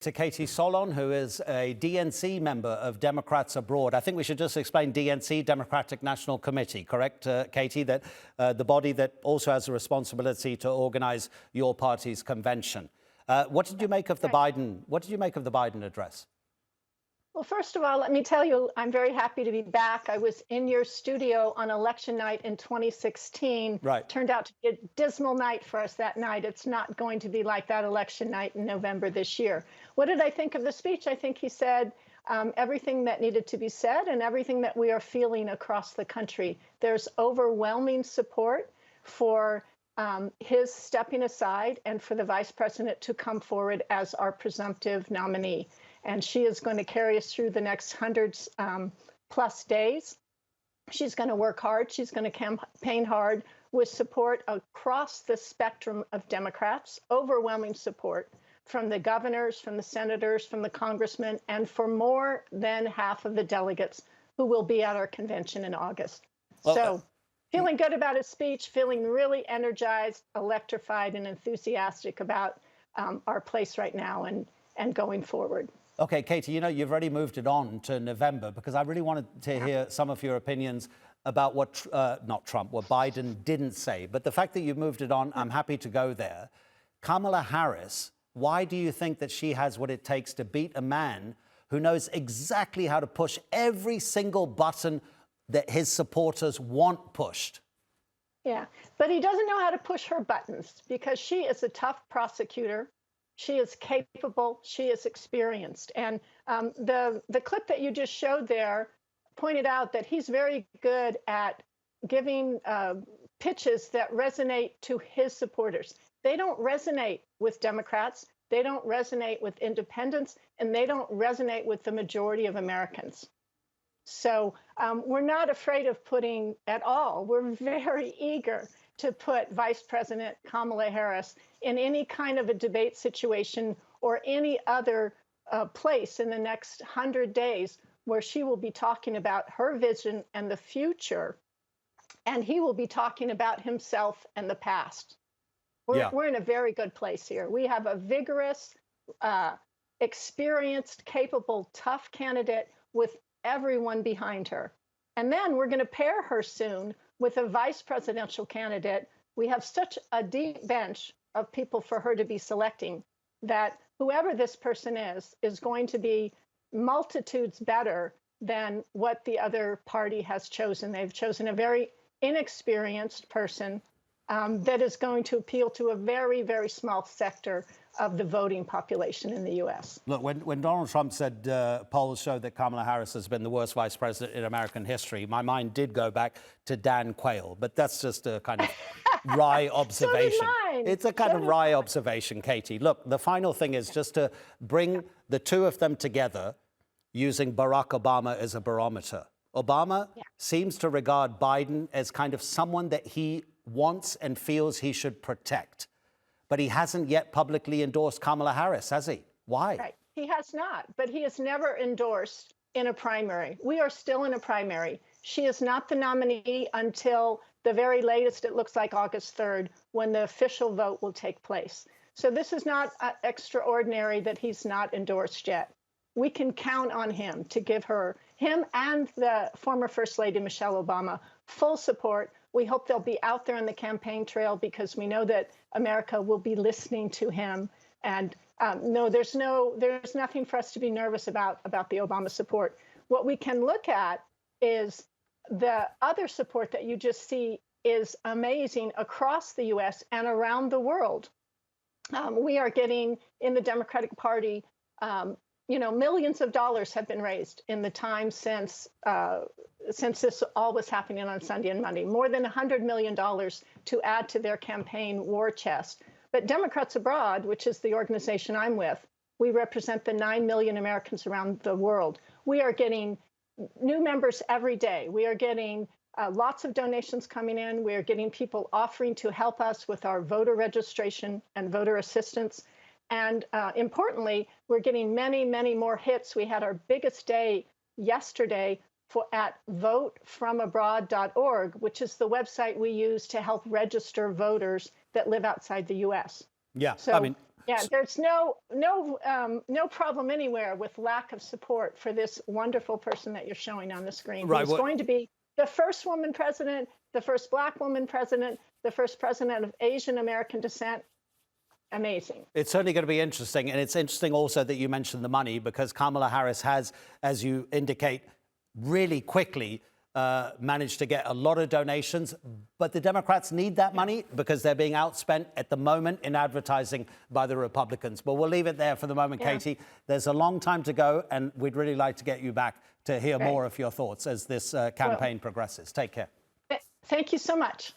to Katie Solon, who is a DNC member of Democrats Abroad. I think we should just explain DNC, Democratic National Committee, correct, Katie, that the body that also has a responsibility to organize your party's convention. What did you make of the Biden address? Well, first of all, let me tell you, I'm very happy to be back. I was in your studio on election night in 2016. Right. Turned out to be a dismal night for us that night. It's not going to be like that election night in November this year. What did I think of the speech? I think he said everything that needed to be said and everything that we are feeling across the country. There's overwhelming support for his stepping aside and for the vice president to come forward as our presumptive nominee. And she is going to carry us through the next 100+ days. She's going to work hard. She's going to campaign hard with support across the spectrum of Democrats, overwhelming support from the governors, from the senators, from the congressmen, and for more than half of the delegates who will be at our convention in August. So feeling good about his speech, feeling really energized, electrified, and enthusiastic about our place right now and going forward. Okay, Katie, you know, you've already moved it on to November because I really wanted to hear some of your opinions about what, not Trump, what Biden didn't say. But the fact that you moved it on, I'm happy to go there. Kamala Harris, why do you think that she has what it takes to beat a man who knows exactly how to push every single button that his supporters want pushed? Yeah, but he doesn't know how to push her buttons because she is a tough prosecutor. She is capable. She is experienced. And the clip that you just showed there pointed out that he's very good at giving pitches that resonate to his supporters. They don't resonate with Democrats. They don't resonate with independents, and they don't resonate with the majority of Americans. So we're not afraid of putting at all. We're very eager to put Vice President Kamala Harris in any kind of a debate situation or any other place in the next 100 days where she will be talking about her vision and the future, and he will be talking about himself and the past. We're in a very good place here. We have a vigorous, experienced, capable, tough candidate with everyone behind her. And then we're going to pair her soon with a vice presidential candidate. We have such a deep bench of people for her to be selecting that whoever this person is going to be multitudes better than what the other party has chosen. They've chosen a very inexperienced person that is going to appeal to a very, very small sector of the voting population in the U.S. Look, when Donald Trump said polls show that Kamala Harris has been the worst vice president in American history, my mind did go back to Dan Quayle, but that's just a kind of wry observation. So did mine. It's a kind of wry observation, Katie. Look, the final thing is just to bring the two of them together using Barack Obama as a barometer. Obama seems to regard Biden as kind of someone that he wants and feels he should protect. But he hasn't yet publicly endorsed Kamala Harris, has he? Why? Right. He has not, but he has never endorsed in a primary. We are still in a primary. She is not the nominee until the very latest, it looks like August 3rd, when the official vote will take place. So this is not extraordinary that he's not endorsed yet. We can count on him to give him and the former First Lady Michelle Obama full support. We hope they'll be out there on the campaign trail because we know that America will be listening to him. And no, there's nothing for us to be nervous about the Obama support. What we can look at is the other support that you just see is amazing across the U.S. and around the world. We are getting in the Democratic Party, millions of dollars have been raised in the time since this all was happening on Sunday and Monday, more than $100 million to add to their campaign war chest. But Democrats Abroad, which is the organization I'm with, we represent the 9 million Americans around the world. We are getting new members every day. We are getting lots of donations coming in. We are getting people offering to help us with our voter registration and voter assistance. And importantly, we're getting many, many more hits. We had our biggest day yesterday at votefromabroad.org, which is the website we use to help register voters that live outside the U.S. Yeah, so, I mean, Yeah, there's no problem anywhere with lack of support for this wonderful person that you're showing on the screen. Right, Who's going to be the first woman president, the first Black woman president, the first president of Asian American descent. Amazing. It's certainly going to be interesting. And it's interesting also that you mentioned the money, because Kamala Harris has, as you indicate, really quickly managed to get a lot of donations. But the Democrats need that money because they're being outspent at the moment in advertising by the Republicans. But we'll leave it there for the moment, Katie. There's a long time to go, and we'd really like to get you back to hear more of your thoughts as this campaign progresses. Take care. Thank you so much.